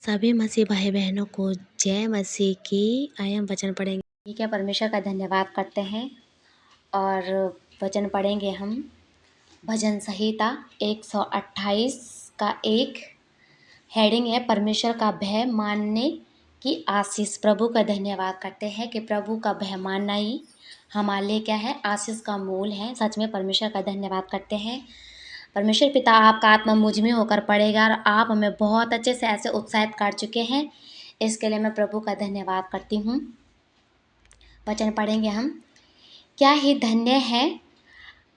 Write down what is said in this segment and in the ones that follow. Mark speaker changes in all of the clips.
Speaker 1: सभी मसीह भाई बहनों को जय मसीह की। आइए हम वचन पढ़ेंगे। ठीक है, परमेश्वर का धन्यवाद करते हैं और वचन पढ़ेंगे हम। भजन संहिता 128 का एक हेडिंग है, परमेश्वर का भय मानने की आशीष। प्रभु का धन्यवाद करते हैं कि प्रभु का भय मानना ही हमारे लिए क्या है, आशीष का मूल है। सच में परमेश्वर का धन्यवाद करते हैं। परमेश्वर पिता, आपका आत्मा मुझ में होकर पड़ेगा और आप हमें बहुत अच्छे से ऐसे उत्साहित कर चुके हैं, इसके लिए मैं प्रभु का धन्यवाद करती हूँ। वचन पढ़ेंगे हम। क्या ही धन्य है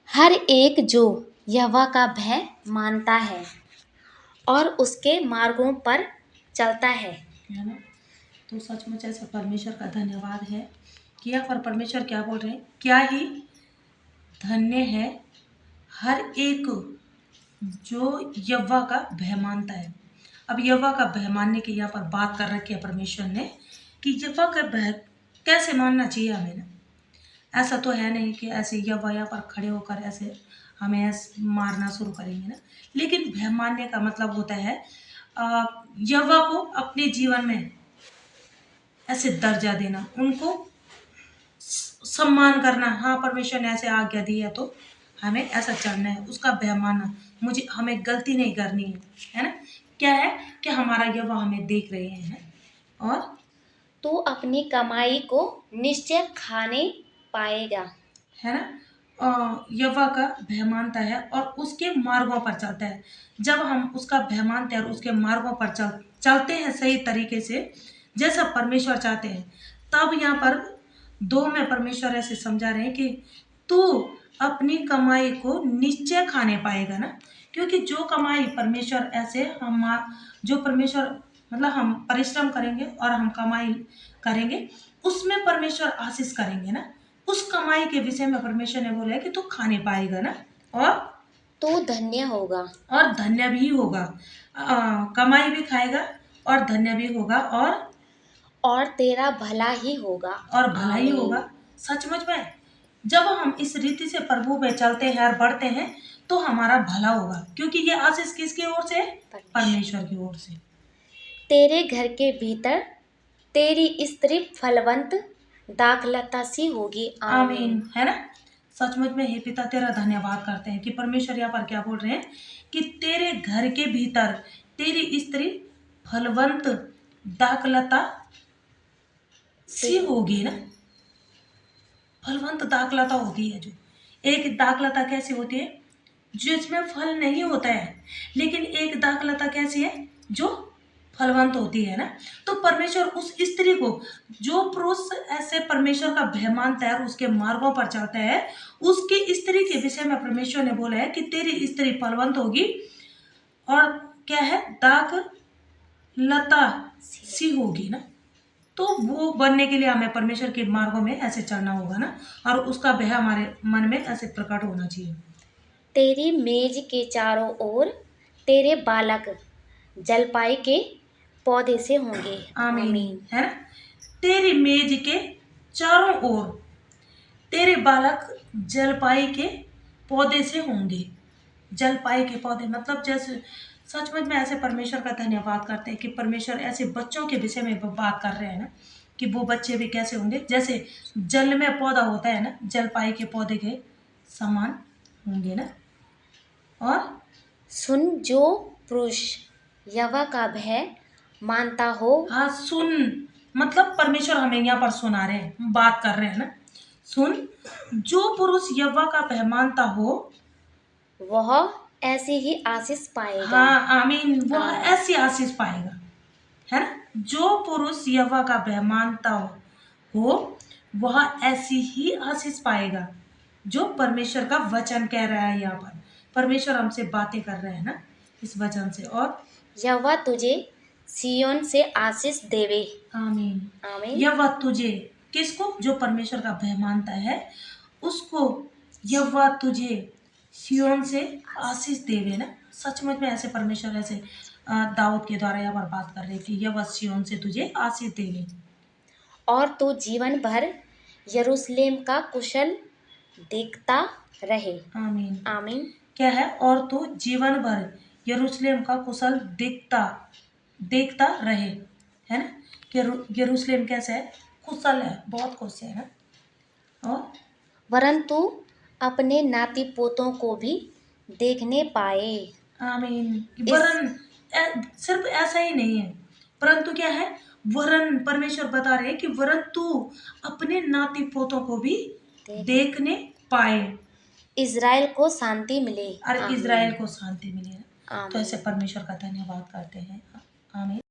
Speaker 1: हर एक जो यहोवा का भय मानता है और उसके मार्गों पर चलता है
Speaker 2: ना। तो सचमुच ऐसा परमेश्वर का धन्यवाद है कि यहाँ पर परमेश्वर क्या बोल रहे हैं, क्या ही धन्य है हर एक जो यहोवा का भय मानता है। अब यहोवा का भय मानने की यहाँ पर बात कर रखी है परमेश्वर ने कि यहोवा का भय कैसे मानना चाहिए हमें ना। ऐसा तो है नहीं कि ऐसे यहोवा यहाँ पर खड़े होकर ऐसे हमें ऐसे मारना शुरू करेंगे ना। लेकिन भय मानने का मतलब होता है यहोवा को अपने जीवन में ऐसे दर्जा देना, उनको सम्मान करना। हाँ, परमेश्वर ने ऐसे आज्ञा दी है तो हमें ऐसा चलना है, उसका भय मानना। हमें गलती नहीं करनी है ना। क्या है कि हमारा यहोवा हमें देख रहे हैं और
Speaker 1: तू अपनी कमाई को निश्चय खाने पाएगा,
Speaker 2: है ना। यहोवा का भय मानता है और उसके मार्गों पर चलता है। जब हम उसका भय मानते हैं और उसके मार्गों पर चलते हैं सही तरीके से, जैसा परमेश्वर चाहते हैं, तब यहाँ पर दो में परमेश्वर ऐसे समझा रहे हैं कि तू अपनी कमाई को निश्चय खाने पाएगा ना। क्योंकि जो कमाई परमेश्वर ऐसे हम जो परमेश्वर मतलब हम परिश्रम करेंगे और हम कमाई करेंगे, उसमें परमेश्वर आशीष करेंगे ना। उस कमाई के विषय में परमेश्वर ने बोला है कि तू खाने पाएगा ना और
Speaker 1: तू धन्य होगा
Speaker 2: और धन्य भी होगा। कमाई भी खाएगा और धन्य भी होगा
Speaker 1: और तेरा भला ही होगा
Speaker 2: और भला ही होगा। सचमुच में जब हम इस रीति से प्रभु पे चलते हैं और बढ़ते हैं तो हमारा भला होगा, क्योंकि ये आशीष किसकी ओर से? परमेश्वर की ओर से।
Speaker 1: तेरे घर के भीतर तेरी स्त्री फलवंत दाखलता सी होगी।
Speaker 2: आमीन, है ना। सचमुच में हे पिता, तेरा धन्यवाद करते हैं कि परमेश्वर यहाँ पर क्या बोल रहे हैं कि तेरे घर के भीतर तेरी स्त्री फलवंत दाखलता सी होगी ना। फलवंत दाखलता होती है। जो एक दाखलता कैसी होती है, जिसमें फल नहीं होता है, लेकिन एक दाखलता कैसी है, जो फलवंत होती है ना। तो परमेश्वर उस स्त्री को, जो पुरुष ऐसे परमेश्वर का भय मानता है और उसके मार्गों पर चलता है, उसकी स्त्री के विषय में परमेश्वर ने बोला है कि तेरी स्त्री फलवंत होगी और क्या है, दाख लता सी होगी ना। तो वो बनने के लिए हमें परमेश्वर के मार्गों में ऐसे चलना होगा ना, और उसका भय हमारे मन में ऐसे प्रकट होना चाहिए।
Speaker 1: तेरी मेज के चारों ओर तेरे बालक जलपाई के पौधे से होंगे।
Speaker 2: आमीन, है ना। तेरी मेज के चारों ओर तेरे बालक जलपाई के पौधे से होंगे। जलपाई के पौधे मतलब जैसे सचमुच में ऐसे परमेश्वर का धन्यवाद करते हैं कि परमेश्वर ऐसे बच्चों के विषय में बात कर रहे हैं ना, कि वो बच्चे भी कैसे होंगे, जैसे जल में पौधा होता है ना, जलपाई के पौधे के समान होंगे ना। और
Speaker 1: सुन, जो पुरुष यहोवा का भय मानता हो।
Speaker 2: हाँ, सुन मतलब परमेश्वर हमें यहाँ पर सुना रहे हैं, हम बात कर रहे हैं ना। सुन, जो पुरुष यहोवा का भय मानता हो
Speaker 1: वह ऐसी ही आशीष पाएगा।
Speaker 2: हाँ, आमीन, वह ऐसी आशीष पाएगा, है ना। जो पुरुष यहोवा का भय मानता हो वह ऐसी ही आशीष पाएगा, जो परमेश्वर का वचन कह रहा है। यहाँ पर परमेश्वर हमसे बातें कर रहे हैं ना इस वचन से। और
Speaker 1: यहोवा तुझे सिय्योन से आशीष देवे।
Speaker 2: आमीन,
Speaker 1: आमीन।
Speaker 2: यहोवा तुझे, किसको? जो परमेश्वर का भय मानता है उसको यहोवा तुझे सिय्योन से आशीष देवे ना। सचमुच में ऐसे परमेश्वर ऐसे दाऊद के द्वारा यहाँ पर बात कर रहे हैं कि यहोवा सिय्योन से तुझे आशीष देवे।
Speaker 1: और तू जीवन भर यरूशलेम का कुशल देखता रहे।
Speaker 2: आमीन,
Speaker 1: आमीन।
Speaker 2: क्या है? और तू जीवन भर यरूशलेम का कुशल देखता देखता रहे, है ना। यरूशलेम कैसा है, कुशल है, बहुत खुश है ना। और
Speaker 1: वरन तू अपने नाती पोतों को भी देखने पाए।
Speaker 2: आमीन।
Speaker 1: इस
Speaker 2: सिर्फ ऐसा ही नहीं है, परंतु क्या है, वरन परमेश्वर बता रहे हैं कि वरन तू अपने नाती पोतों को भी देखने पाए,
Speaker 1: इज़राइल को शांति मिले।
Speaker 2: और
Speaker 1: आमीन।
Speaker 2: इज़राइल को शांति मिले ना। तो
Speaker 1: आमीन।
Speaker 2: ऐसे परमेश्वर का धन्यवाद करते हैं। आमीन।